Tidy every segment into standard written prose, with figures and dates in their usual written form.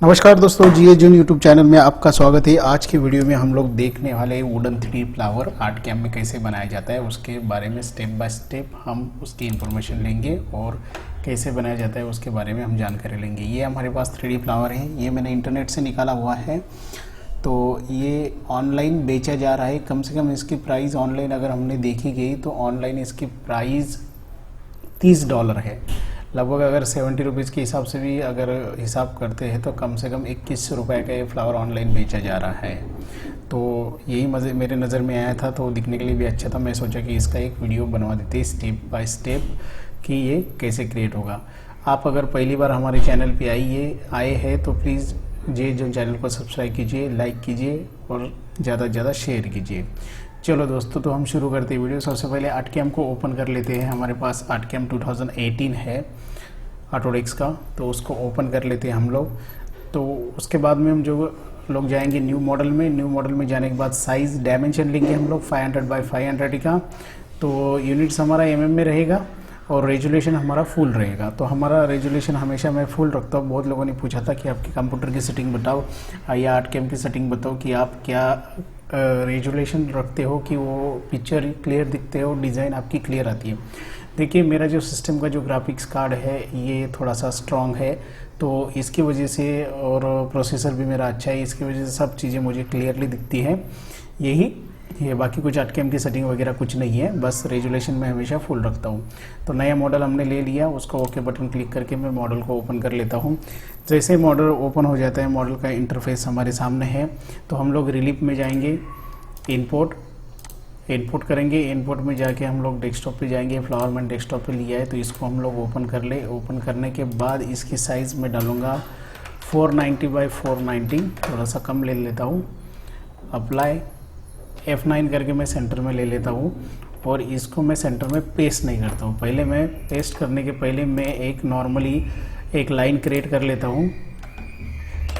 नमस्कार दोस्तों, जीए जून YouTube channel में आपका स्वागत है। आज की वीडियो में हम लोग देखने वाले wooden 3D flower art cam में कैसे बनाया जाता है उसके बारे में स्टेप बाय स्टेप हम उसकी इन्फॉर्मेशन लेंगे और कैसे बनाया जाता है उसके बारे में हम जानकारी लेंगे। ये हमारे पास 3D फ्लावर है, ये मैंने इंटरनेट से निकाला हुआ है। तो ये ऑनलाइन बेचा जा रहा है। कम से कम इसकी प्राइस ऑनलाइन अगर हमने देखी गई तो ऑनलाइन इसकी प्राइस $30 है। लगभग अगर 70 रुपीज़ के हिसाब से भी अगर हिसाब करते हैं तो कम से कम 21 रुपये का ये फ्लावर ऑनलाइन बेचा जा रहा है। तो यही मज़े मेरे नज़र में आया था, तो दिखने के लिए भी अच्छा था। मैं सोचा कि इसका एक वीडियो बनवा देते हैं स्टेप बाय स्टेप कि ये कैसे क्रिएट होगा। आप अगर पहली बार हमारे चैनल पे आए हैं तो प्लीज़ जे जो चैनल को सब्सक्राइब कीजिए, लाइक कीजिए और ज़्यादा से ज़्यादा शेयर कीजिए। चलो दोस्तों, तो हम शुरू करते हैं वीडियो। सबसे पहले आर्ट कैम को ओपन कर लेते हैं। हमारे पास आर्ट कैम 2018 है ऑटोडेस्क का, तो उसको ओपन कर लेते हैं हम लोग। तो उसके बाद में हम जो लोग जाएंगे न्यू मॉडल में जाने के बाद साइज़ डायमेंशन लेंगे हम लोग 500 बाय 500 का। तो यूनिट्स हमारा mm में रहेगा और रेजोल्यूशन हमारा फुल रहेगा। तो हमारा रेजोल्यूशन हमेशा मैं फुल रखता हूँ। बहुत लोगों ने पूछा था कि आपके कंप्यूटर की सेटिंग बताओ या आर्ट कैम की सेटिंग बताओ कि आप क्या रेजोल्यूशन रखते हो कि वो पिक्चर क्लियर दिखते हो, डिज़ाइन आपकी क्लियर आती है। देखिए, मेरा जो सिस्टम का जो ग्राफिक्स कार्ड है ये थोड़ा सा स्ट्रॉन्ग है, तो इसकी वजह से, और प्रोसेसर भी मेरा अच्छा है, इसकी वजह से सब चीज़ें मुझे क्लियरली दिखती हैं। ये बाकी कुछ आर्ट कैम की सेटिंग वगैरह कुछ नहीं है, बस रेजोल्यूशन में हमेशा फुल रखता हूँ। तो नया मॉडल हमने ले लिया, उसको ओके बटन क्लिक करके मैं मॉडल को ओपन कर लेता हूँ। जैसे मॉडल ओपन हो जाता है, मॉडल का इंटरफेस हमारे सामने है, तो हम लोग रिलीफ में जाएंगे, इनपुट करेंगे। इनपुट में जाके हम लोग डेस्कटॉप पे जाएंगे। फ्लावर मैंने डेस्कटॉप पे लिया है, तो इसको हम लोग ओपन कर ले। ओपन करने के बाद इसकी साइज़ में डालूँगा 490 बाय 490, थोड़ा सा कम ले लेता हूँ। अप्लाई F9 करके मैं सेंटर में ले लेता हूँ और इसको मैं सेंटर में पेस्ट नहीं करता हूँ। पहले मैं पेस्ट करने के पहले मैं एक नॉर्मली एक लाइन क्रिएट कर लेता हूँ,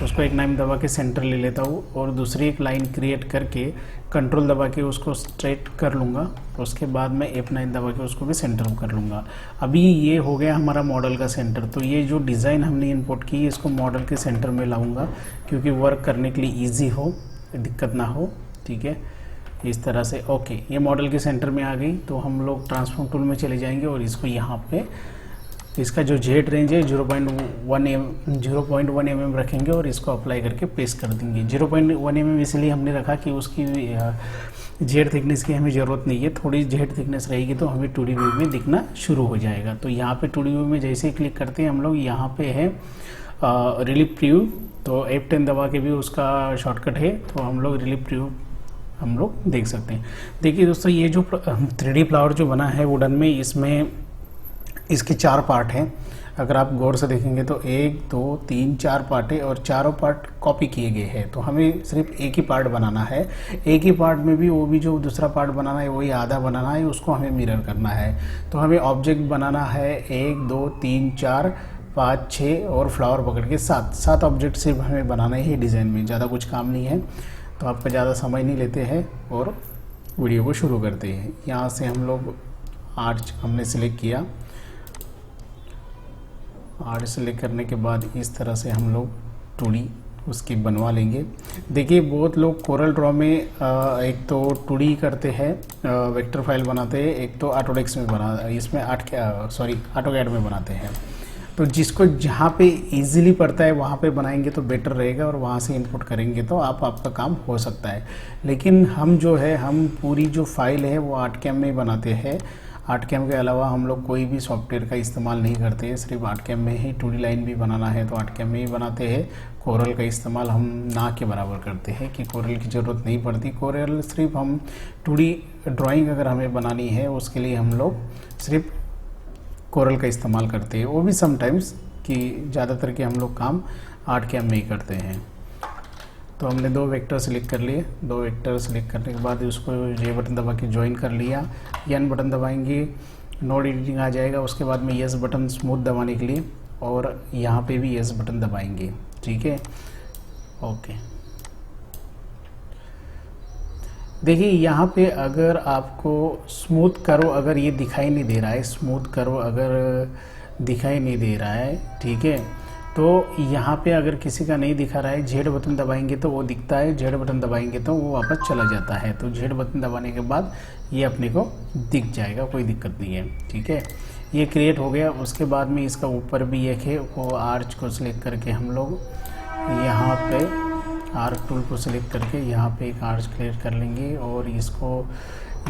उसको एक लाइन दबा के सेंटर ले लेता हूँ और दूसरी एक लाइन क्रिएट करके कंट्रोल दबा के उसको स्ट्रेट कर लूँगा। उसके बाद मैं F9 दबा के उसको भी सेंटर कर लूँगा। अभी ये हो गया हमारा मॉडल का सेंटर। तो ये जो डिज़ाइन हमने इंपोर्ट की इसको मॉडल के सेंटर में लाऊँगा, क्योंकि वर्क करने के लिए ईजी हो, दिक्कत ना हो। ठीक है, इस तरह से। ओके, ये मॉडल के सेंटर में आ गई। तो हम लोग ट्रांसफॉर्म टूल में चले जाएंगे और इसको यहाँ पे इसका जो जेड रेंज है 0.1 mm रखेंगे और इसको अप्लाई करके पेस्ट कर देंगे। 0.1 mm इसलिए हमने रखा कि उसकी जेड थिकनेस की हमें ज़रूरत नहीं है। थोड़ी जेड थिकनेस रहेगी तो हमें 2D व्यू में दिखना शुरू हो जाएगा। तो यहाँ पे 2D व्यू में जैसे ही क्लिक करते हैं हम लोग, यहाँ पे है रिलीफ प्रीव्यू, तो F10 दबा के भी उसका शॉर्टकट है, तो हम लोग रिलीफ प्रीव्यू हम लोग देख सकते हैं। देखिए दोस्तों, ये जो 3D फ्लावर जो बना है वुडन में, इसमें इसके 4 पार्ट हैं। अगर आप गौर से देखेंगे तो 1 2 3 4 पार्ट है और चारों पार्ट कॉपी किए गए हैं। तो हमें सिर्फ एक ही पार्ट बनाना है। एक ही पार्ट में भी वो भी जो दूसरा पार्ट बनाना है वही आधा बनाना है, उसको हमें मिरर करना है। तो हमें ऑब्जेक्ट बनाना है 1 2 3 4 5 6 और फ्लावर पकड़ के 7 ऑब्जेक्ट सिर्फ हमें बनाना ही है डिज़ाइन में, ज़्यादा कुछ काम नहीं है। तो आपका ज़्यादा समय नहीं लेते हैं और वीडियो को शुरू करते हैं। यहाँ से हम लोग आर्च हमने सिलेक्ट किया। आर्ट सेलेक्ट करने के बाद इस तरह से हम लोग 2D उसकी बनवा लेंगे। देखिए, बहुत लोग कोरल ड्रॉ में एक तो 2D करते हैं, वेक्टर फाइल बनाते हैं, एक तो ऑटोडेस्क में इसमें ऑटोकैड में बनाते हैं। तो जिसको जहाँ पे इजीली पड़ता है वहाँ पे बनाएंगे तो बेटर रहेगा और वहाँ से इनपुट करेंगे तो आपका काम हो सकता है। लेकिन हम पूरी जो फाइल है वो आर्ट कैम में ही बनाते हैं। आर्ट कैम के अलावा हम लोग कोई भी सॉफ्टवेयर का इस्तेमाल नहीं करते हैं। सिर्फ आर्ट कैम में ही 2D लाइन भी बनाना है तो आर्ट कैम में ही बनाते हैं। कोरल का इस्तेमाल हम ना के बराबर करते हैं कि कोरल की ज़रूरत नहीं पड़ती। कोरल सिर्फ हम 2D ड्राइंग अगर हमें बनानी है उसके लिए हम लोग सिर्फ कोरल का इस्तेमाल करते हैं, वो भी समटाइम्स, कि ज़्यादातर के हम लोग काम आर्ट कैम में ही करते हैं। तो हमने 2 वेक्टर सेलेक्ट कर लिए। 2 वेक्टर सेलेक्ट करने के बाद उसको ये बटन दबा के ज्वाइन कर लिया। एन बटन दबाएंगे, नोड एडिटिंग आ जाएगा। उसके बाद में यस बटन स्मूथ दबाने के लिए, और यहाँ पे भी यस बटन दबाएंगे। ठीक है, ओके। देखिए, यहाँ पे अगर आपको स्मूथ करो अगर ये दिखाई नहीं दे रहा है, स्मूथ करो अगर दिखाई नहीं दे रहा है, ठीक है, तो यहाँ पे अगर किसी का नहीं दिखा रहा है, जेड बटन दबाएंगे तो वो दिखता है, जेड बटन दबाएंगे तो वो वापस चला जाता है। तो जेड बटन दबाने के बाद ये अपने को दिख जाएगा, कोई दिक्कत नहीं है। ठीक है, ये क्रिएट हो गया। उसके बाद में इसका ऊपर भी एक है, वो आर्च को सिलेक्ट करके हम लोग यहाँ पे आर्क टूल को सिलेक्ट करके यहाँ पे एक आर्च क्रिएट कर लेंगे और इसको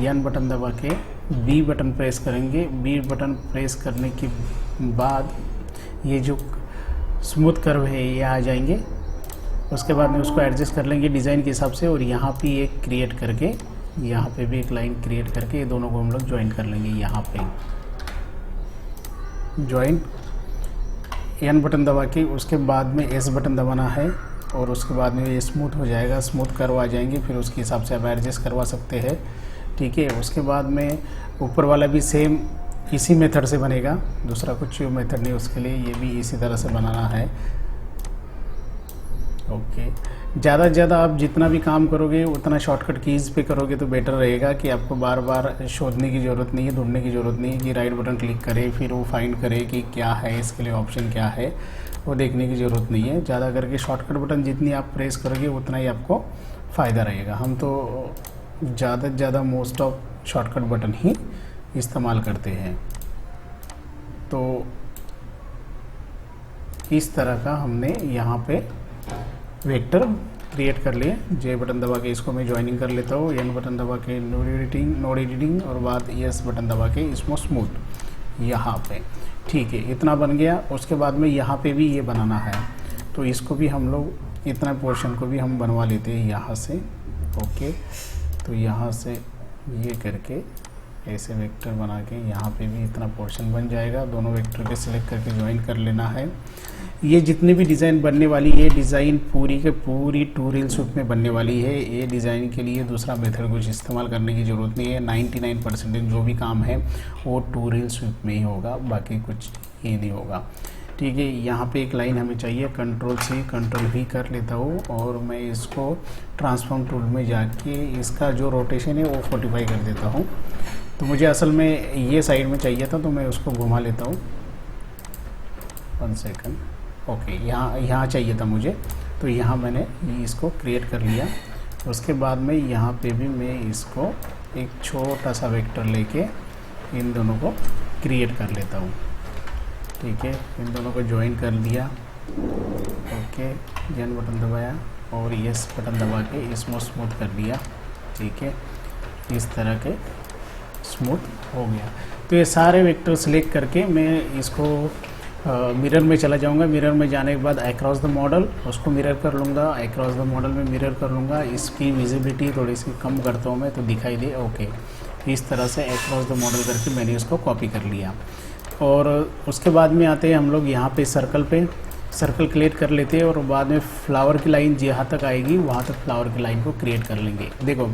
एन बटन दबा के बी बटन प्रेस करेंगे। बी बटन प्रेस करने के बाद ये जो स्मूथ कर्व है ये आ जाएंगे। उसके बाद में उसको एडजस्ट कर लेंगे डिज़ाइन के हिसाब से और यहाँ पे एक क्रिएट करके, यहाँ पे भी एक लाइन क्रिएट करके ये दोनों को हम लोग ज्वाइन कर लेंगे। यहाँ पे ज्वाइन एन बटन दबा के उसके बाद में एस बटन दबाना है और उसके बाद में ये स्मूथ हो जाएगा, स्मूथ कर्व आ जाएंगे। फिर उसके हिसाब से आप एडजस्ट करवा सकते हैं। ठीक है, उसके बाद में ऊपर वाला भी सेम इसी मेथड से बनेगा, दूसरा कुछ मेथड नहीं उसके लिए, ये भी इसी तरह से बनाना है। ओके, ज़्यादा से ज़्यादा आप जितना भी काम करोगे उतना शॉर्टकट कीज़ पे करोगे तो बेटर रहेगा कि आपको बार बार शोधने की ज़रूरत नहीं है, ढूंढने की ज़रूरत नहीं है कि राइट बटन क्लिक करे फिर वो फाइंड करे कि क्या है, इसके लिए ऑप्शन क्या है, वो देखने की ज़रूरत नहीं है। ज़्यादा करके शॉर्टकट बटन जितनी आप प्रेस करोगे उतना ही आपको फ़ायदा रहेगा। हम तो ज़्यादा से ज़्यादा मोस्ट ऑफ शॉर्टकट बटन ही इस्तेमाल करते हैं। तो इस तरह का हमने यहाँ पे वेक्टर क्रिएट कर लिए। जे बटन दबा के इसको मैं ज्वाइनिंग कर लेता हूँ, एन बटन दबा के नोड एडिटिंग और बाद एस बटन दबा के इसको स्मूथ यहाँ पे। ठीक है, इतना बन गया। उसके बाद में यहाँ पे भी ये बनाना है, तो इसको भी हम लोग इतना पोर्शन को भी हम बनवा लेते हैं यहाँ से। ओके, तो यहाँ से ये करके ऐसे वेक्टर बना के यहाँ पे भी इतना पोर्शन बन जाएगा। दोनों वेक्टर के सिलेक्ट करके ज्वाइन कर लेना है। ये जितनी भी डिज़ाइन बनने वाली है, डिज़ाइन पूरी के पूरी टूरियल सूट में बनने वाली है। ये डिज़ाइन के लिए दूसरा मेथड कुछ इस्तेमाल करने की ज़रूरत नहीं है। 99% जो भी काम है वो टूरियल सूट में ही होगा, बाकी कुछ ये नहीं होगा। ठीक है, यहाँ पे एक लाइन हमें चाहिए, कंट्रोल C कंट्रोल V कर लेता हूँ और मैं इसको ट्रांसफॉर्म टूल में जाके इसका जो रोटेशन है वो 45 कर देता हूँ। तो मुझे असल में ये साइड में चाहिए था तो मैं उसको घुमा लेता हूँ। 1 सेकंड। ओके, यहाँ चाहिए था मुझे, तो यहाँ मैंने इसको क्रिएट कर लिया। उसके बाद में यहाँ पे भी मैं इसको एक छोटा सा वेक्टर लेके इन दोनों को क्रिएट कर लेता हूँ। ठीक है, इन दोनों को ज्वाइन कर दिया। ओके, जेन बटन दबाया और यस बटन दबा के इसको स्मूथ कर दिया। ठीक है, इस तरह के स्मूथ हो गया। तो ये सारे वेक्टर सिलेक्ट करके मैं इसको मिरर में चला जाऊंगा। मिरर में जाने के बाद अक्रॉस द मॉडल उसको मिरर कर लूँगा, अक्रॉस द मॉडल में मिरर कर लूँगा। इसकी विजिबिलिटी थोड़ी सी कम करता हूँ मैं तो दिखाई दे। ओके, इस तरह से अक्रॉस द मॉडल करके मैंने इसको कॉपी कर लिया। और उसके बाद में आते हैं हम लोग यहाँ पे सर्कल क्रिएट कर लेते हैं और बाद में फ्लावर की लाइन जहाँ तक आएगी वहाँ तक फ्लावर की लाइन को क्रिएट कर लेंगे। देखो,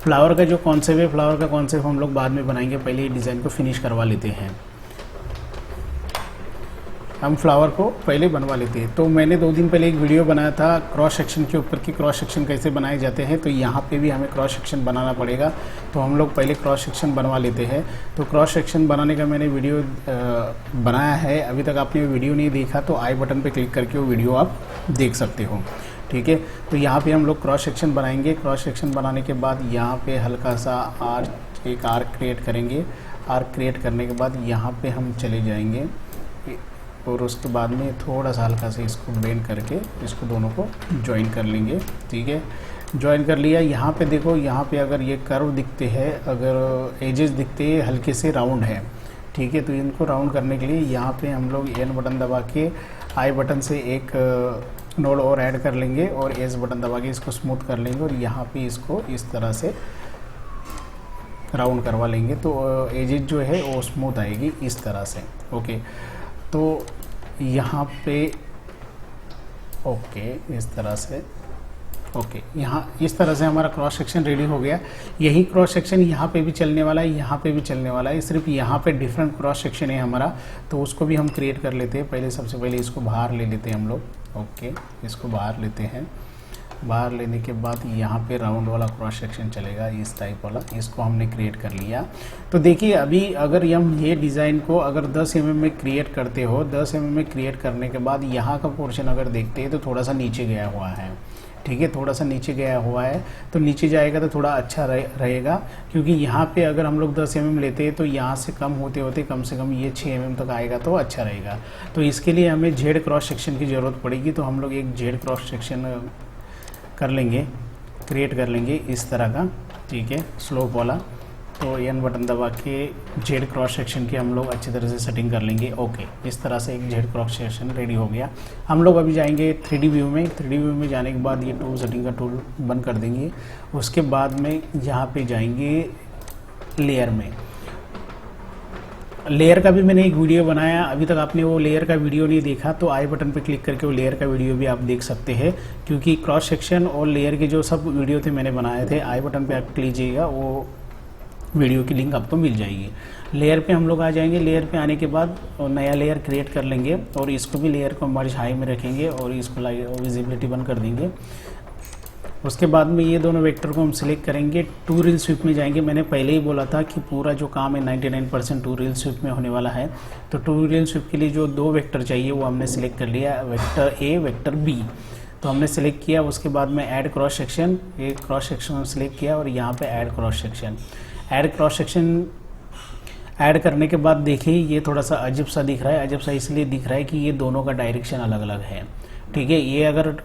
फ्लावर का जो कॉन्सेप्ट है, फ्लावर का कॉन्सेप्ट हम लोग बाद में बनाएंगे, पहले ही डिज़ाइन को फिनिश करवा लेते हैं। हम फ्लावर को पहले बनवा लेते हैं। तो मैंने 2 दिन पहले एक वीडियो बनाया था क्रॉस सेक्शन के ऊपर कि क्रॉस सेक्शन कैसे बनाए जाते हैं। तो यहाँ पे भी हमें क्रॉस सेक्शन बनाना पड़ेगा, तो हम लोग पहले क्रॉस सेक्शन बनवा लेते हैं। तो क्रॉस सेक्शन बनाने का मैंने वीडियो बनाया है, अभी तक आपने वीडियो नहीं देखा तो आई बटन पे क्लिक करके वो वीडियो आप देख सकते हो। ठीक है, तो यहाँ पे हम लोग क्रॉस सेक्शन बनाएंगे। क्रॉस सेक्शन बनाने के बाद यहाँ पे हल्का सा एक आर्क क्रिएट करेंगे। आर्क क्रिएट करने के बाद यहाँ पे हम चले जाएंगे और उसके बाद में थोड़ा सा हल्का से इसको बेंड करके इसको दोनों को ज्वाइन कर लेंगे। ठीक है, ज्वाइन कर लिया। यहाँ पे देखो, यहाँ पे अगर ये कर्व दिखते हैं, अगर एजेस दिखते हैं हल्के से राउंड है। ठीक है, तो इनको राउंड करने के लिए यहाँ पे हम लोग एन बटन दबा के आई बटन से एक नोड और ऐड कर लेंगे और एस बटन दबा के इसको स्मूथ कर लेंगे और यहाँ पे इसको इस तरह से राउंड करवा लेंगे। तो एजेस जो है वो स्मूथ आएगी इस तरह से। ओके, तो यहाँ पे ओके इस तरह से ओके, यहाँ इस तरह से हमारा क्रॉस सेक्शन रेडी हो गया। यही क्रॉस सेक्शन यहाँ पे भी चलने वाला है, यहाँ पे भी चलने वाला है, सिर्फ यहाँ पे डिफरेंट क्रॉस सेक्शन है हमारा, तो उसको भी हम क्रिएट कर लेते हैं। पहले सबसे पहले इसको बाहर ले लेते हैं हम लोग। ओके, इसको बाहर लेते हैं। बाहर लेने के बाद यहाँ पे राउंड वाला क्रॉस सेक्शन चलेगा, इस टाइप वाला, इसको हमने क्रिएट कर लिया। तो देखिए अभी अगर हम ये डिज़ाइन को अगर 10 mm में क्रिएट करते हो, 10 mm में क्रिएट करने के बाद यहाँ का पोर्शन अगर देखते हैं तो थोड़ा सा नीचे गया हुआ है, ठीक है, थोड़ा सा नीचे गया हुआ है। तो नीचे जाएगा तो थोड़ा अच्छा रहेगा, क्योंकि यहाँ पे अगर हम लोग 10 mm लेते हैं तो यहाँ से कम होते होते कम से कम ये 6 mm तक आएगा तो अच्छा रहेगा। तो इसके लिए हमें जेड क्रॉस सेक्शन की ज़रूरत पड़ेगी। तो हम लोग एक जेड क्रॉस सेक्शन कर लेंगे, क्रिएट कर लेंगे इस तरह का, ठीक है, स्लोप वाला। तो एन बटन दबा के जेड क्रॉस सेक्शन की हम लोग अच्छी तरह से सेटिंग कर लेंगे। ओके, इस तरह से एक जेड क्रॉस सेक्शन रेडी हो गया। हम लोग अभी जाएंगे 3D व्यू में। 3D व्यू में जाने के बाद ये टूल सेटिंग का टूल बंद कर देंगे। उसके बाद में यहाँ पे जाएंगे लेयर में। लेयर का भी मैंने एक वीडियो बनाया, अभी तक आपने वो लेयर का वीडियो नहीं देखा तो आई बटन पे क्लिक करके वो लेयर का वीडियो भी आप देख सकते हैं, क्योंकि क्रॉस सेक्शन और लेयर के जो सब वीडियो थे मैंने बनाए थे, आई बटन पे आप क्लिक कीजिएगा, वो वीडियो की लिंक आपको मिल जाएगी। लेयर पे हम लोग आ जाएंगे। लेयर पे आने के बाद नया लेयर क्रिएट कर लेंगे और इसको भी लेयर को मर्ज हाई में रखेंगे और इसको विजिबिलिटी बंद कर देंगे। उसके बाद में ये दोनों वेक्टर को हम सिलेक्ट करेंगे, टू रील स्वीप में जाएंगे। मैंने पहले ही बोला था कि पूरा जो काम है 99% टू रील स्वीप में होने वाला है। तो टू रील स्वीप के लिए जो 2 वेक्टर चाहिए वो हमने सिलेक्ट कर लिया, वेक्टर ए, वेक्टर बी। तो हमने सिलेक्ट किया। उसके बाद में ऐड क्रॉस सेक्शन, एक क्रॉस सेक्शन सिलेक्ट किया और यहाँ पे add cross section. Add cross section add करने के बाद देखिए ये थोड़ा सा अजीब सा दिख रहा है। अजीब सा इसलिए दिख रहा है कि ये दोनों का डायरेक्शन अलग अलग है, ठीक है। ये अगर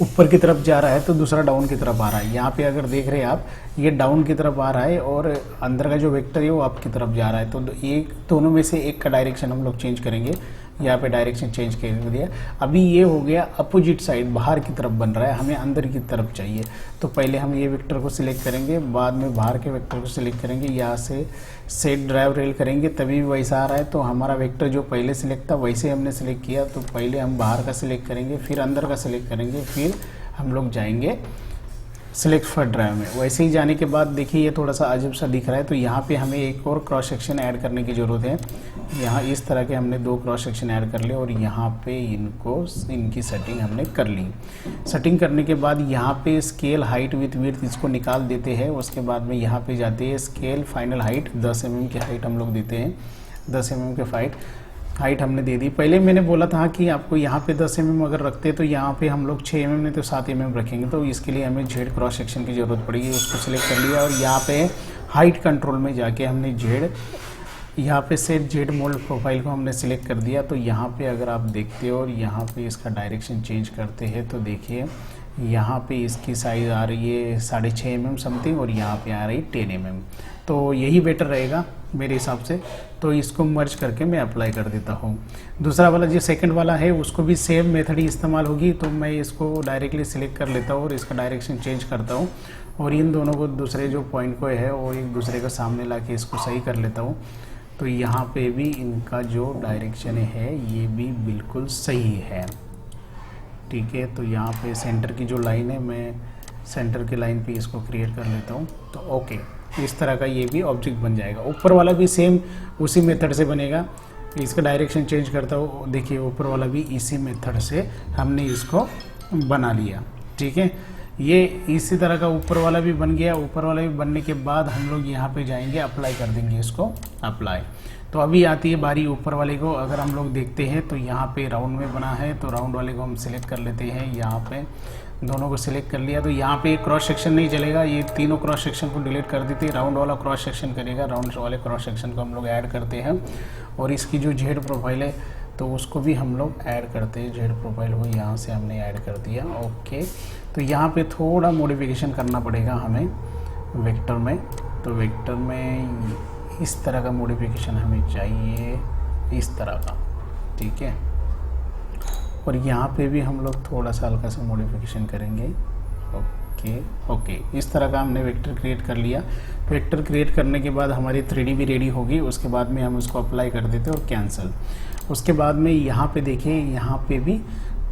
ऊपर की तरफ जा रहा है तो दूसरा डाउन की तरफ आ रहा है। यहाँ पे अगर देख रहे हैं आप, ये डाउन की तरफ आ रहा है और अंदर का जो वेक्टर है वो अप की तरफ जा रहा है। तो एक दोनों में से एक का डायरेक्शन हम लोग चेंज करेंगे। यहाँ पे डायरेक्शन चेंज कर दिया। अभी ये हो गया अपोजिट साइड, बाहर की तरफ बन रहा है, हमें अंदर की तरफ चाहिए। तो पहले हम ये वेक्टर को सिलेक्ट करेंगे, बाद में बाहर के वेक्टर को सिलेक्ट करेंगे, यहाँ से सेट ड्राइव रेल करेंगे तभी वैसा आ रहा है। तो हमारा वेक्टर जो पहले सिलेक्ट था वैसे हमने सिलेक्ट किया। तो पहले हम बाहर का सिलेक्ट करेंगे, फिर अंदर का सिलेक्ट करेंगे, फिर हम लोग जाएंगे सिलेक्ट फॉर ड्राइव में। वैसे ही जाने के बाद देखिए ये थोड़ा सा अजीब सा दिख रहा है। तो यहाँ पे हमें एक और क्रॉस सेक्शन ऐड करने की ज़रूरत है। यहाँ इस तरह के हमने 2 क्रॉस सेक्शन ऐड कर लिए और यहाँ पे इनकी सेटिंग हमने कर ली। सेटिंग करने के बाद यहाँ पे स्केल हाइट विथ विड्थ इसको निकाल देते हैं। उसके बाद में यहाँ पे जाते हैं स्केल फाइनल हाइट, 10 mm की हाइट हम लोग देते हैं। 10 mm के हाइट हमने दे दी। पहले मैंने बोला था कि आपको यहाँ पे 10 mm अगर रखते तो यहाँ पे हम लोग 6 mm नहीं तो 7 mm रखेंगे। तो इसके लिए हमें जेड क्रॉस सेक्शन की ज़रूरत पड़ेगी। उसको सिलेक्ट कर लिया और यहाँ पे हाइट कंट्रोल में जाके हमने जेड, यहाँ पे सेट जेड मोल्ड प्रोफाइल को हमने सिलेक्ट कर दिया। तो यहाँ पे अगर आप देखते हो और यहाँ पे इसका डायरेक्शन चेंज करते हैं तो देखिए यहाँ पे इसकी साइज़ आ रही है 6.5 mm समथिंग और यहाँ पे आ रही 10 mm। तो यही बेटर रहेगा मेरे हिसाब से। तो इसको मर्ज करके मैं अप्लाई कर देता हूँ। दूसरा वाला जो सेकंड वाला है उसको भी सेम मेथड ही इस्तेमाल होगी। तो मैं इसको डायरेक्टली सिलेक्ट कर लेता हूँ और इसका डायरेक्शन चेंज करता हूँ और इन दोनों को दूसरे जो पॉइंट को है वो एक दूसरे के सामने ला के इसको सही कर लेता हूँ। तो यहाँ पे भी इनका जो डायरेक्शन है ये भी बिल्कुल सही है, ठीक है। तो यहाँ पे सेंटर की जो लाइन है मैं सेंटर की लाइन पे इसको क्रिएट कर लेता हूँ। तो ओके, इस तरह का ये भी ऑब्जेक्ट बन जाएगा। ऊपर वाला भी सेम उसी मेथड से बनेगा। इसका डायरेक्शन चेंज करता हूँ, देखिए ऊपर वाला भी इसी मेथड से हमने इसको बना लिया, ठीक है। ये इसी तरह का ऊपर वाला भी बन गया। ऊपर वाला भी बनने के बाद हम लोग यहाँ पे जाएंगे, अप्लाई कर देंगे इसको, अप्लाई। तो अभी आती है बारी ऊपर वाले को। अगर हम लोग देखते हैं तो यहाँ पे राउंड में बना है, तो राउंड वाले को हम सिलेक्ट कर लेते हैं। यहाँ पे दोनों को सिलेक्ट कर लिया। तो यहाँ पे क्रॉस सेक्शन नहीं चलेगा, ये तीनों क्रॉस सेक्शन को डिलीट कर देते हैं, राउंड वाला क्रॉस सेक्शन करेगा। राउंड वाले क्रॉस सेक्शन को हम लोग ऐड करते हैं और इसकी जो जेड प्रोफाइल है तो उसको भी हम लोग ऐड करते हैं। जेड प्रोफाइल को यहाँ से हमने ऐड कर दिया, ओके। तो यहाँ पे थोड़ा मॉडिफिकेशन करना पड़ेगा हमें वेक्टर में। तो वेक्टर में इस तरह का मॉडिफिकेशन हमें चाहिए, इस तरह का, ठीक है। और यहाँ पे भी हम लोग थोड़ा सा हल्का सा मॉडिफिकेशन करेंगे, ओके। इस तरह का हमने वेक्टर क्रिएट कर लिया। वेक्टर क्रिएट करने के बाद हमारी 3D भी रेडी होगी। उसके बाद में हम इसको अप्लाई कर देते हैं और कैंसिल। उसके बाद में यहाँ पे देखिए, यहाँ पे भी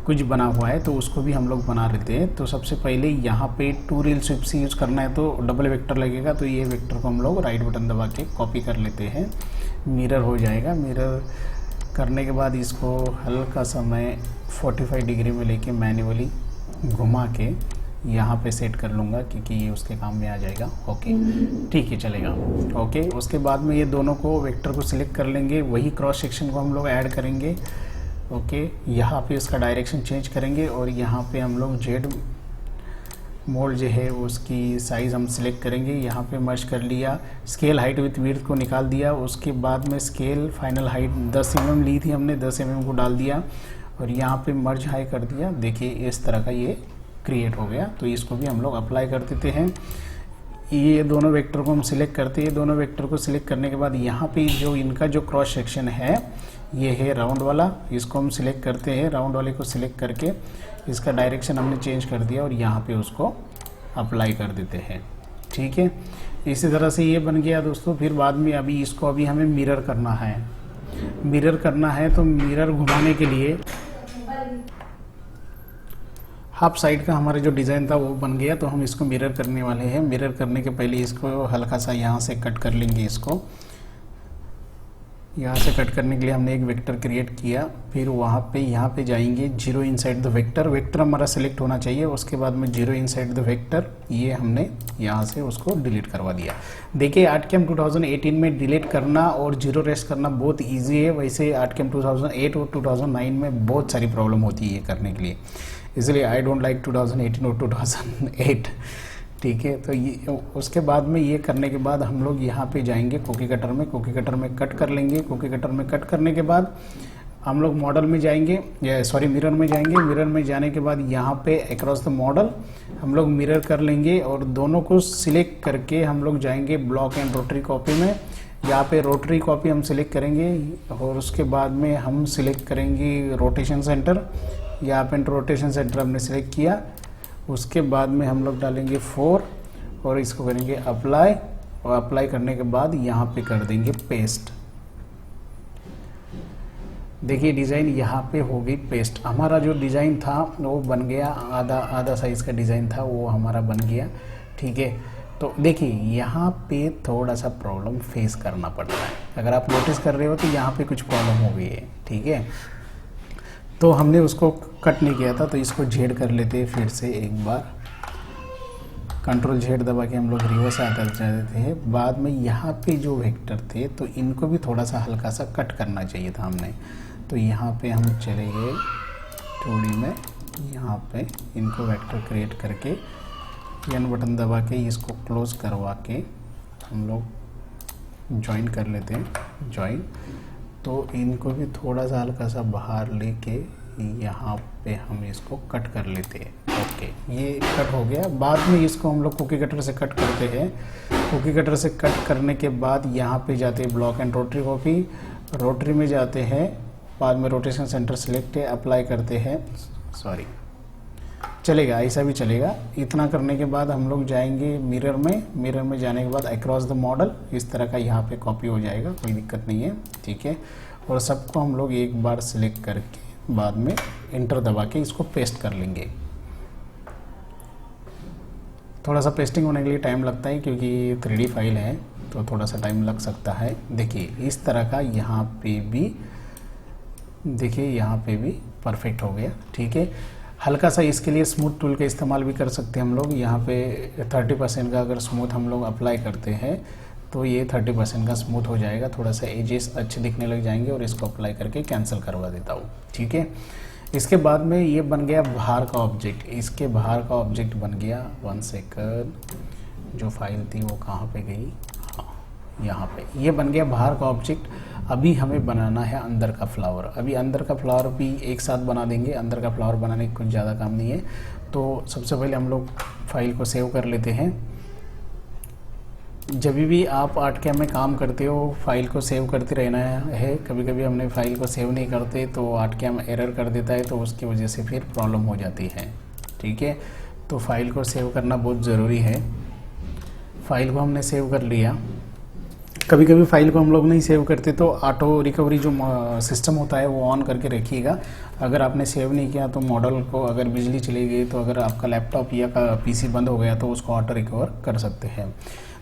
कुछ बना हुआ है तो उसको भी हम लोग बना लेते हैं। तो सबसे पहले यहाँ पे टू रील स्वीप से यूज़ करना है तो डबल वेक्टर लगेगा। तो ये वेक्टर को हम लोग राइट बटन दबा के कॉपी कर लेते हैं, मिरर हो जाएगा। मिरर करने के बाद इसको हल्का सा मैं 45 डिग्री में लेके मैन्युअली घुमा के यहाँ पे सेट कर लूँगा क्योंकि ये उसके काम में आ जाएगा। ओके ठीक है, चलेगा। ओके, उसके बाद में ये दोनों को वेक्टर को सिलेक्ट कर लेंगे, वही क्रॉस सेक्शन को हम लोग ऐड करेंगे। ओके, यहाँ पे इसका डायरेक्शन चेंज करेंगे और यहाँ पे हम लोग जेड मोल्ड जो है उसकी साइज़ हम सिलेक्ट करेंगे। यहाँ पे मर्ज कर लिया, स्केल हाइट विथ विड्थ को निकाल दिया। उसके बाद में स्केल फाइनल हाइट 10 mm ली थी हमने, 10 mm को डाल दिया और यहाँ पे मर्ज हाई कर दिया। देखिए इस तरह का ये क्रिएट हो गया। तो इसको भी हम लोग अप्लाई कर देते हैं। ये दोनों वेक्टर को हम सिलेक्ट करते हैं। दोनों वेक्टर को सिलेक्ट करने के बाद यहाँ पे जो इनका जो क्रॉस सेक्शन है ये है राउंड वाला, इसको हम सिलेक्ट करते हैं। राउंड वाले को सिलेक्ट करके इसका डायरेक्शन हमने चेंज कर दिया और यहाँ पे उसको अप्लाई कर देते हैं। ठीक है, इसी तरह से ये बन गया दोस्तों। फिर बाद में अभी इसको अभी हमें मिरर करना है। मिरर करना है तो मिरर घुमाने के लिए हाफ साइड का हमारा जो डिज़ाइन था वो बन गया। तो हम इसको मिरर करने वाले हैं। मिरर करने के पहले इसको हल्का सा यहाँ से कट कर लेंगे। इसको यहाँ से कट करने के लिए हमने एक वेक्टर क्रिएट किया। फिर वहाँ पे यहाँ पे जाएंगे, zero inside the vector. Vector हमारा सेलेक्ट होना चाहिए। उसके बाद में जीरो इनसाइड द वेक्टर, ये हमने यहाँ से उसको डिलीट करवा दिया। देखिए आर्टकैम 2018 में डिलीट करना और जीरो रेस्ट करना बहुत ईजी है। वैसे आर्टकैम 2008 और 2009 में बहुत सारी प्रॉब्लम होती है ये करने के लिए, इसलिए आई डोंट लाइक 2018 और 2008। ठीक है, तो ये उसके बाद में ये करने के बाद हम लोग यहाँ पे जाएंगे कुकी कटर में। कुकी कटर में कट कर लेंगे। कुकी कटर में कट करने के बाद हम लोग मॉडल में जाएंगे, या सॉरी मिरर में जाएंगे। मिरर में जाने के बाद यहाँ पे अक्रॉस द मॉडल हम लोग मिरर कर लेंगे और दोनों को सिलेक्ट करके हम लोग जाएंगे ब्लॉक एंड रोटरी कॉपी में। यहाँ पे रोटरी कॉपी हम सिलेक्ट करेंगे और उसके बाद में हम सिलेक्ट करेंगे रोटेशन सेंटर। यहाँ पे रोटेशन सेंटर हमने सिलेक्ट किया। उसके बाद में हम लोग डालेंगे 4 और इसको करेंगे अप्लाई, और अप्लाई करने के बाद यहाँ पे कर देंगे पेस्ट। देखिए डिज़ाइन यहाँ पे हो गई पेस्ट। हमारा जो डिज़ाइन था वो बन गया, आधा साइज़ का डिज़ाइन था वो हमारा बन गया। ठीक है, तो देखिए यहाँ पे थोड़ा सा प्रॉब्लम फेस करना पड़ता है। अगर आप नोटिस कर रहे हो तो यहाँ पे कुछ प्रॉब्लम हो गई है। ठीक है, तो हमने उसको कट नहीं किया था, तो इसको झेड कर लेते हैं। फिर से एक बार कंट्रोल झेड दबा के हम लोग रिवर्स आता जाते हैं। बाद में यहाँ पे जो वेक्टर थे तो इनको भी थोड़ा सा हल्का सा कट करना चाहिए था हमने। तो यहाँ पे हम चले गए 2D में, यहाँ पे इनको वेक्टर क्रिएट करके एन बटन दबा के इसको क्लोज करवा के हम लोग ज्वाइन कर लेते हैं। ज्वाइन, तो इनको भी थोड़ा सा हल्का सा बाहर लेके यहाँ पे हम इसको कट कर लेते हैं। ओके, ये कट हो गया। बाद में इसको हम लोग कुकी कटर से कट करते हैं। कुकी कटर से कट करने के बाद यहाँ पे जाते हैं block and rotary copy. Rotary में जाते हैं, बाद में रोटेशन सेंटर सिलेक्ट है, अप्लाई करते हैं। सॉरी, चलेगा, ऐसा भी चलेगा। इतना करने के बाद हम लोग जाएंगे मिरर में। मिरर में जाने के बाद अक्रॉस द मॉडल इस तरह का यहाँ पे कॉपी हो जाएगा, कोई दिक्कत नहीं है। ठीक है, और सबको हम लोग एक बार सिलेक्ट करके बाद में एंटर दबा के इसको पेस्ट कर लेंगे। थोड़ा सा पेस्टिंग होने के लिए टाइम लगता है क्योंकि 3D फाइल है तो थोड़ा सा टाइम लग सकता है। देखिए इस तरह का यहाँ पे भी, देखिए यहाँ पे भी परफेक्ट हो गया। ठीक है, हल्का सा इसके लिए स्मूथ टूल का इस्तेमाल भी कर सकते हैं हम लोग। यहाँ पे 30% का अगर स्मूथ हम लोग अप्लाई करते हैं तो ये 30% का स्मूथ हो जाएगा। थोड़ा सा एजेस अच्छे दिखने लग जाएंगे और इसको अप्लाई करके कैंसिल करवा देता हूँ। ठीक है, इसके बाद में ये बन गया बाहर का ऑब्जेक्ट। इसके बाहर का ऑब्जेक्ट बन गया, 1 सेकंड, जो फाइल थी वो कहाँ पे गई, हाँ यहाँ पे, ये बन गया बाहर का ऑब्जेक्ट। अभी हमें बनाना है अंदर का फ्लावर। अभी अंदर का फ्लावर भी एक साथ बना देंगे। अंदर का फ्लावर बनाने का कुछ ज़्यादा काम नहीं है। तो सबसे पहले हम लोग फाइल को सेव कर लेते हैं। जब भी आप आर्टकैम में काम करते हो फाइल को सेव करते रहना है। कभी कभी हमने फाइल को सेव नहीं करते तो आर्टकैम एरर कर देता है, तो उसकी वजह से फिर प्रॉब्लम हो जाती है। ठीक है, तो फाइल को सेव करना बहुत ज़रूरी है। फाइल को हमने सेव कर लिया। कभी कभी फाइल को हम लोग नहीं सेव करते तो ऑटो रिकवरी जो सिस्टम होता है वो ऑन करके रखिएगा। अगर आपने सेव नहीं किया तो मॉडल को अगर बिजली चली गई तो अगर आपका लैपटॉप या का पीसी बंद हो गया तो उसको ऑटो रिकवर कर सकते हैं।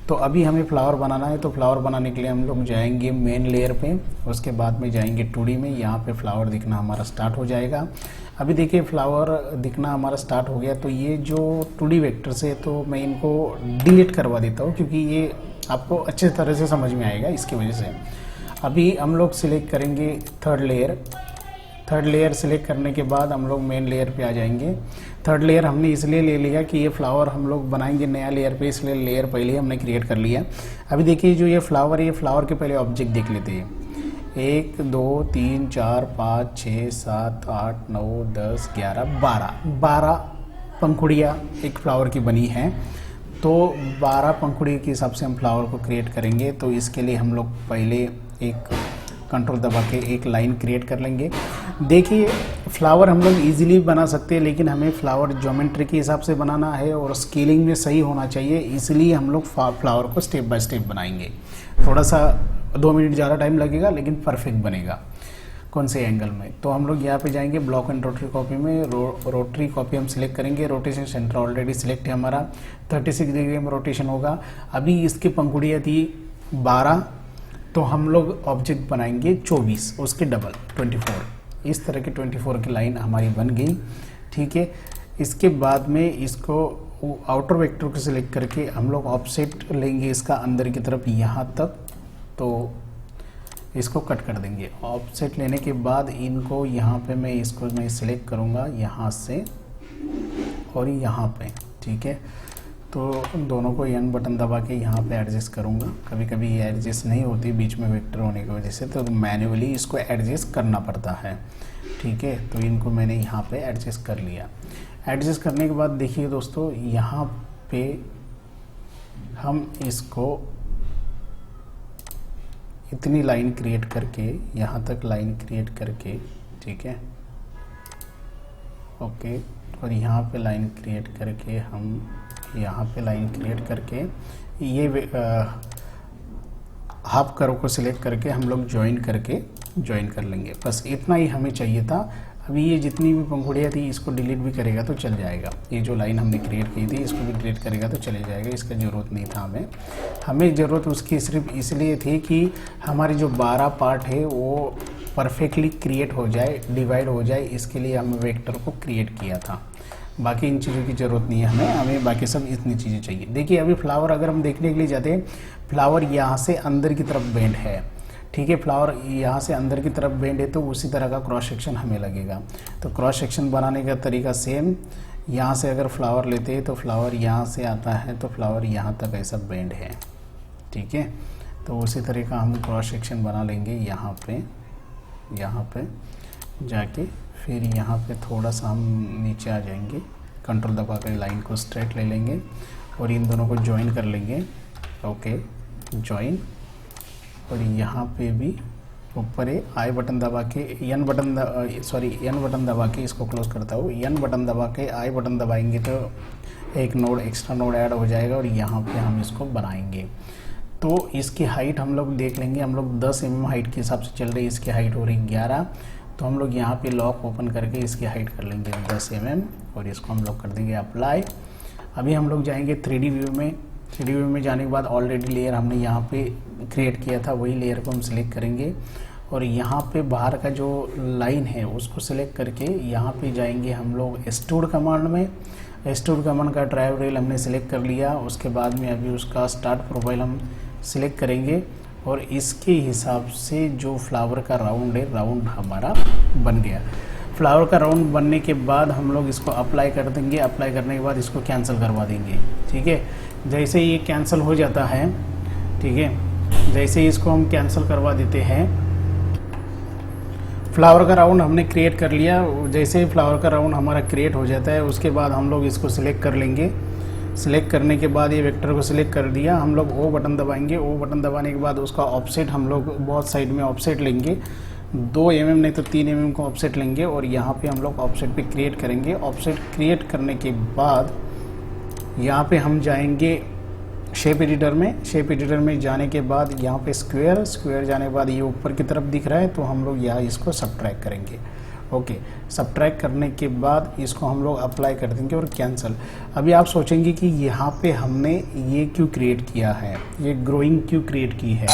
तो अभी हमें फ्लावर बनाना है, तो फ्लावर बनाने के लिए हम लोग जाएंगे मेन लेयर पे, उसके बाद में जाएंगे 2D में। यहाँ पे फ्लावर दिखना हमारा स्टार्ट हो जाएगा। अभी देखिए फ्लावर दिखना हमारा स्टार्ट हो गया। तो ये जो 2D वेक्टर से, तो मैं इनको डिलीट करवा देता हूँ क्योंकि ये आपको अच्छे तरह से समझ में आएगा, इसकी वजह से। अभी हम लोग सिलेक्ट करेंगे थर्ड लेयर सिलेक्ट करने के बाद हम लोग मेन लेयर पे आ जाएंगे। थर्ड लेयर हमने इसलिए ले लिया कि ये फ्लावर हम लोग बनाएंगे नया लेयर पे, इसलिए लेयर पहले ही हमने क्रिएट कर लिया। अभी देखिए जो ये फ्लावर है, ये फ्लावर के पहले ऑब्जेक्ट देख लेते हैं। 1 2 3 4 5 6 7 8 9 10 11 12 पंखुड़ियाँ एक फ्लावर की बनी हैं। तो 12 पंखुड़ी के हिसाब से हम फ्लावर को क्रिएट करेंगे। तो इसके लिए हम लोग पहले एक कंट्रोल दबा के एक लाइन क्रिएट कर लेंगे। देखिए फ्लावर हम लोग इजीली बना सकते हैं, लेकिन हमें फ्लावर ज्योमेट्री के हिसाब से बनाना है और स्केलिंग में सही होना चाहिए, इसलिए हम लोग फ्लावर को स्टेप बाय स्टेप बनाएंगे। थोड़ा सा 2 मिनट ज़्यादा टाइम लगेगा, लेकिन परफेक्ट बनेगा। कौन से एंगल में, तो हम लोग यहाँ पे जाएंगे ब्लॉक एंड रोटरी कॉपी में। रोटरी कॉपी हम सिलेक्ट करेंगे। रोटेशन सेंटर ऑलरेडी सिलेक्ट है हमारा, 36 डिग्री में रोटेशन होगा। अभी इसकी पंखुड़ियाँ थी 12, तो हम लोग ऑब्जेक्ट बनाएंगे 24, उसके डबल 24। इस तरह की 24 की लाइन हमारी बन गई, ठीक है। इसके बाद में इसको आउटर वेक्टर को सिलेक्ट करके हम लोग ऑफसेट लेंगे इसका अंदर की तरफ यहाँ तक, तो इसको कट कर देंगे। ऑफसेट लेने के बाद इनको यहाँ पे मैं सिलेक्ट करूँगा यहाँ से और यहाँ पे, ठीक है। तो दोनों को N बटन दबा के यहाँ पे एडजस्ट करूँगा। कभी कभी ये एडजस्ट नहीं होती बीच में वेक्टर होने की वजह से, तो मैन्युअली इसको एडजस्ट करना पड़ता है, ठीक है। तो इनको मैंने यहाँ पे एडजस्ट कर लिया। एडजस्ट करने के बाद देखिए दोस्तों, यहाँ पे हम इसको इतनी लाइन क्रिएट करके, यहाँ तक लाइन क्रिएट करके, ठीक है, ओके। और यहाँ पे लाइन क्रिएट करके हम यहाँ पे लाइन क्रिएट करके ये हाफ कर्व को सिलेक्ट करके हम लोग ज्वाइन कर लेंगे। बस इतना ही हमें चाहिए था। अभी ये जितनी भी पंखुड़ियाँ थी इसको डिलीट भी करेगा तो चल जाएगा। ये जो लाइन हमने क्रिएट की थी इसको भी डिलीट करेगा तो चले जाएगा, इसका ज़रूरत नहीं था हमें ज़रूरत उसकी सिर्फ इसलिए थी कि हमारे जो 12 पार्ट है वो परफेक्टली क्रिएट हो जाए, डिवाइड हो जाए, इसके लिए हमने वेक्टर को क्रिएट किया था। बाकी इन चीज़ों की ज़रूरत नहीं है हमें बाकी सब इतनी चीज़ें चाहिए। देखिए अभी फ्लावर अगर हम देखने के लिए जाते हैं, फ्लावर यहाँ से अंदर की तरफ बेंड है, ठीक है। फ्लावर यहाँ से अंदर की तरफ बेंड है, तो उसी तरह का क्रॉस सेक्शन हमें लगेगा। तो क्रॉस सेक्शन बनाने का तरीका सेम, यहाँ से अगर फ्लावर लेते हैं तो फ्लावर यहाँ से आता है, तो फ्लावर यहाँ तक ऐसा बेंड है, ठीक है। तो उसी तरह का हम क्रॉस सेक्शन बना लेंगे यहाँ पे जाके, फिर यहाँ पे थोड़ा सा हम नीचे आ जाएंगे, कंट्रोल दबा कर लाइन को स्ट्रेट ले लेंगे और इन दोनों को ज्वाइन कर लेंगे, ओके, ज्वाइन। और यहाँ पे भी ऊपर है आई बटन दबा के एन बटन दबा के इसको क्लोज करता हूँ। एन बटन दबा के आई बटन दबाएंगे तो एक नोड एक्स्ट्रा नोड ऐड हो जाएगा और यहाँ पे हम इसको बनाएंगे। तो इसकी हाइट हम लोग देख लेंगे, हम लोग 10 mm हाइट के हिसाब से चल रही है, इसकी हाइट हो रही 11। तो हम लोग यहाँ पे लॉक ओपन करके इसकी हाइट कर लेंगे 10 mm और इसको हम लोग कर देंगे अप्लाई। अभी हम लोग जाएंगे 3D व्यू में। 3D व्यू में जाने के बाद ऑलरेडी लेयर हमने यहाँ पे क्रिएट किया था, वही लेयर को हम सिलेक्ट करेंगे और यहाँ पे बाहर का जो लाइन है उसको सिलेक्ट करके यहाँ पे जाएंगे हम लोग एक्सट्रूड कमांड में। एक्सट्रूड कमांड का ड्राइव रेल हमने सिलेक्ट कर लिया। उसके बाद में अभी उसका स्टार्ट प्रोफाइल हम सिलेक्ट करेंगे और इसके हिसाब से जो फ्लावर का राउंड है, राउंड हमारा बन गया। फ्लावर का राउंड बनने के बाद हम लोग इसको अप्लाई कर देंगे। अप्लाई करने के बाद इसको कैंसिल करवा देंगे, ठीक है। जैसे ये कैंसिल हो जाता है, ठीक है, जैसे ही इसको हम कैंसिल करवा देते हैं, फ्लावर का राउंड हमने क्रिएट कर लिया। जैसे ही फ्लावर का राउंड हमारा क्रिएट हो जाता है उसके बाद हम लोग इसको सिलेक्ट कर लेंगे। सिलेक्ट करने के बाद ये वेक्टर को सिलेक्ट कर दिया, हम लोग ओ बटन दबाएंगे। ओ बटन दबाने के बाद उसका ऑफसेट हम लोग बहुत साइड में ऑफसेट लेंगे, 2 mm नहीं तो 3 mm को ऑफसेट लेंगे और यहाँ पे हम लोग ऑफसेट पे क्रिएट करेंगे। ऑफसेट क्रिएट करने के बाद यहाँ पे हम जाएंगे शेप एडिटर में। शेप एडिटर में जाने के बाद यहाँ पे स्क्वायर जाने के बाद ये ऊपर की तरफ दिख रहा है, तो हम लोग यहाँ इसको सब्ट्रैक्ट करेंगे, ओके, सब्ट्रैक्ट करने के बाद इसको हम लोग अप्लाई कर देंगे और कैंसिल। अभी आप सोचेंगे कि यहाँ पे हमने ये क्यों क्रिएट किया है, ये ग्रोइंग क्यों क्रिएट की है।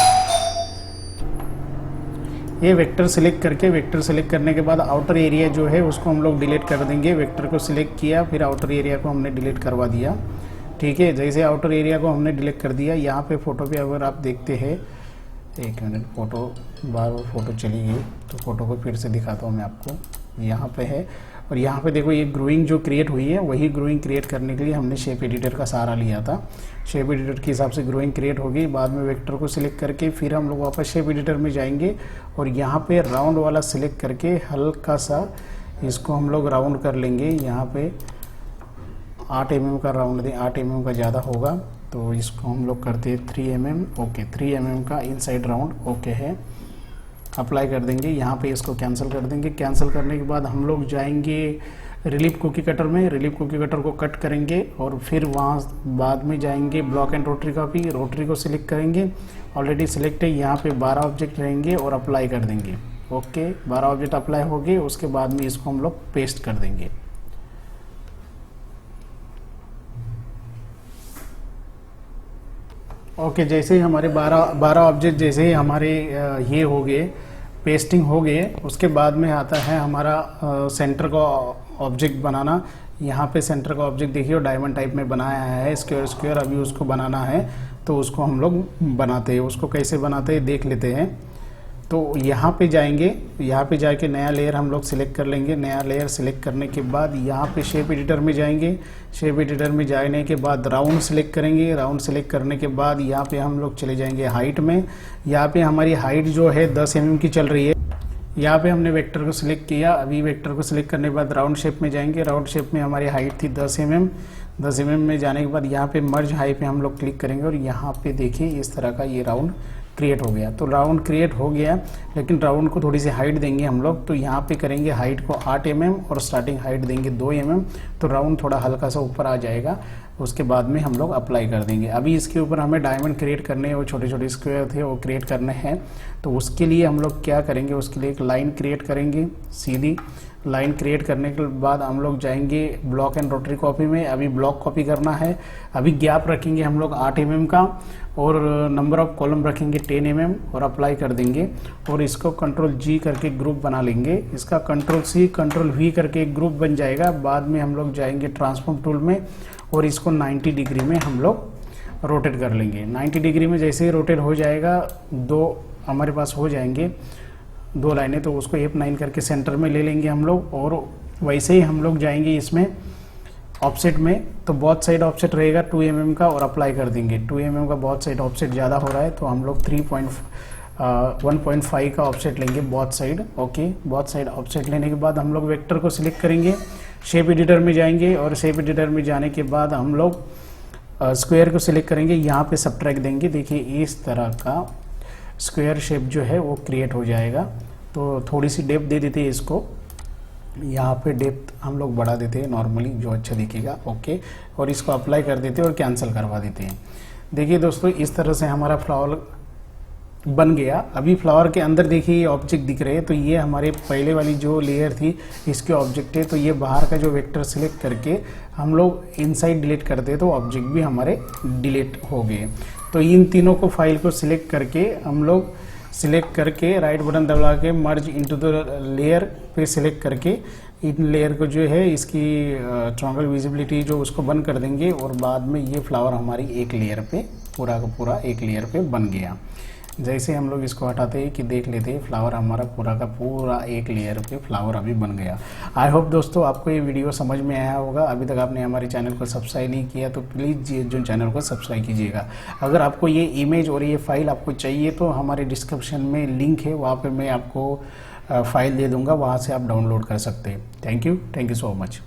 ये वेक्टर सिलेक्ट करके, वेक्टर सिलेक्ट करने के बाद आउटर एरिया जो है उसको हम लोग डिलीट कर देंगे। वेक्टर को सिलेक्ट किया, फिर आउटर एरिया को हमने डिलीट करवा दिया। ठीक है, जैसे आउटर एरिया को हमने डिलीट कर दिया, यहाँ पे फ़ोटो पे अगर आप देखते हैं, एक मिनट, फ़ोटो बार बार फ़ोटो चली गई तो फ़ोटो को फिर से दिखाता हूँ मैं आपको। यहाँ पे है और यहाँ पे देखो ये ग्रोइंग जो क्रिएट हुई है, वही ग्रोइंग क्रिएट करने के लिए हमने शेप एडिटर का सहारा लिया था। शेप एडिटर के हिसाब से ग्रोइंग क्रिएट होगी। बाद में वेक्टर को सिलेक्ट करके फिर हम लोग वापस शेप एडिटर में जाएंगे और यहाँ पे राउंड वाला सिलेक्ट करके हल्का सा इसको हम लोग राउंड कर लेंगे। यहाँ पे 8 mm का राउंड दें, 8 mm का ज़्यादा होगा तो इसको हम लोग करते हैं 3 mm। ओके, 3 mm का इनसाइड राउंड ओके है, अप्लाई कर देंगे। यहाँ पे इसको कैंसिल कर देंगे। कैंसिल करने के बाद हम लोग जाएंगे रिलीफ कुकी कटर में, रिलीफ कुकी कटर को कट करेंगे और फिर वहाँ बाद में जाएंगे block and rotary copy, rotary को सिलेक्ट करेंगे। ऑलरेडी सिलेक्ट है, यहाँ पे 12 ऑब्जेक्ट रहेंगे और अप्लाई कर देंगे। ओके, 12 ऑब्जेक्ट अप्लाई हो गए, उसके बाद में इसको हम लोग पेस्ट कर देंगे। ओके, जैसे ही हमारे 12 ऑब्जेक्ट जैसे ही हमारे ये हो गए, पेस्टिंग हो गए, उसके बाद में आता है हमारा सेंटर का ऑब्जेक्ट बनाना। यहाँ पे सेंटर का ऑब्जेक्ट देखिए डायमंड टाइप में बनाया है, स्क्वायर स्क्वायर। अभी उसको बनाना है तो उसको हम लोग बनाते हैं। उसको कैसे बनाते हैं देख लेते हैं। तो यहाँ पे जाएंगे, यहाँ पे जाके नया लेयर हम लोग सिलेक्ट कर लेंगे। नया लेयर सिलेक्ट करने के बाद यहाँ पे शेप एडिटर में जाएंगे। शेप एडिटर में जाने के बाद राउंड सिलेक्ट करेंगे। राउंड सिलेक्ट करने के बाद यहाँ पे हम लोग चले जाएंगे हाइट में। यहाँ पे हमारी हाइट जो है 10 mm की चल रही है। यहाँ पे हमने वेक्टर को सिलेक्ट किया। अभी वेक्टर को सिलेक्ट करने के बाद राउंड शेप में जाएंगे। राउंड शेप में हमारी हाइट थी 10 mm। 10 mm में जाने के बाद यहाँ पे मर्ज हाई पे हम लोग क्लिक करेंगे और यहाँ पे देखिए इस तरह का ये राउंड क्रिएट हो गया। तो राउंड क्रिएट हो गया, लेकिन राउंड को थोड़ी सी हाइट देंगे हम लोग। तो यहाँ पे करेंगे हाइट को 8 mm और स्टार्टिंग हाइट देंगे 2 mm। तो राउंड थोड़ा हल्का सा ऊपर आ जाएगा। उसके बाद में हम लोग अप्लाई कर देंगे। अभी इसके ऊपर हमें डायमंड क्रिएट करने हैं, वो छोटे छोटे स्क्वायर थे वो क्रिएट करने हैं। तो उसके लिए हम लोग क्या करेंगे, उसके लिए एक लाइन क्रिएट करेंगे। सीधी लाइन क्रिएट करने के बाद हम लोग जाएंगे ब्लॉक एंड रोटरी कॉपी में। अभी ब्लॉक कॉपी करना है। अभी गैप रखेंगे हम लोग 8 mm का और नंबर ऑफ कॉलम रखेंगे 10 mm और अप्लाई कर देंगे। और इसको कंट्रोल G करके ग्रुप बना लेंगे। इसका कंट्रोल C कंट्रोल V करके एक ग्रुप बन जाएगा। बाद में हम लोग जाएंगे ट्रांसफॉर्म टूल में और इसको 90 डिग्री में हम लोग रोटेट कर लेंगे। 90 डिग्री में जैसे ही रोटेट हो जाएगा, 2 हमारे पास हो जाएंगे 2 लाइनें, तो उसको F9 करके सेंटर में ले लेंगे हम लोग। और वैसे ही हम लोग जाएंगे इसमें ऑफसेट में, तो बहुत साइड ऑफसेट रहेगा 2 mm का और अप्लाई कर देंगे। 2 mm का बहुत साइड ऑफसेट ज़्यादा हो रहा है तो हम लोग 1.5 का ऑफसेट लेंगे बहुत साइड। ओके, बहुत साइड ऑफसेट लेने के बाद हम लोग वेक्टर को सिलेक्ट करेंगे। शेप एडिटर में जाएंगे और शेप एडिटर में जाने के बाद हम लोग स्क्वायर को सिलेक्ट करेंगे। यहाँ पे सब्ट्रैक्ट देंगे। देखिए इस तरह का स्क्वायर शेप जो है वो क्रिएट हो जाएगा। तो थोड़ी सी डेप्थ दे देते हैं इसको। यहाँ पे डेप्थ हम लोग बढ़ा देते हैं नॉर्मली, जो अच्छा दिखेगा। ओके, और इसको अप्लाई कर देते हैं और कैंसिल करवा देते हैं। देखिए दोस्तों, इस तरह से हमारा फ्लावर बन गया। अभी फ्लावर के अंदर देखिए ये ऑब्जेक्ट दिख रहे हैं। तो ये हमारे पहले वाली जो लेयर थी इसके ऑब्जेक्ट है। तो ये बाहर का जो वेक्टर सिलेक्ट करके हम लोग इनसाइड डिलीट करते हैं तो ऑब्जेक्ट भी हमारे डिलीट हो गए। तो इन तीनों को फाइल को सिलेक्ट करके हम लोग सिलेक्ट करके राइट बटन दबा के मर्ज इनटू द लेयर पे सिलेक्ट करके इन लेयर को जो है इसकी ट्रायंगल विजिबिलिटी जो उसको बंद कर देंगे। और बाद में ये फ्लावर हमारी एक लेयर पे पूरा का पूरा एक लेयर पे बन गया। जैसे हम लोग इसको हटाते हैं कि देख लेते हैं फ्लावर हमारा पूरा का पूरा एक लेयर पे फ्लावर अभी बन गया। आई होप दोस्तों आपको ये वीडियो समझ में आया होगा। अभी तक आपने हमारे चैनल को सब्सक्राइब नहीं किया तो प्लीज़ जो चैनल को सब्सक्राइब कीजिएगा। अगर आपको ये इमेज और ये फाइल आपको चाहिए तो हमारे डिस्क्रिप्शन में लिंक है, वहाँ पर मैं आपको फाइल दे दूँगा, वहाँ से आप डाउनलोड कर सकते हैं। Thank you so much.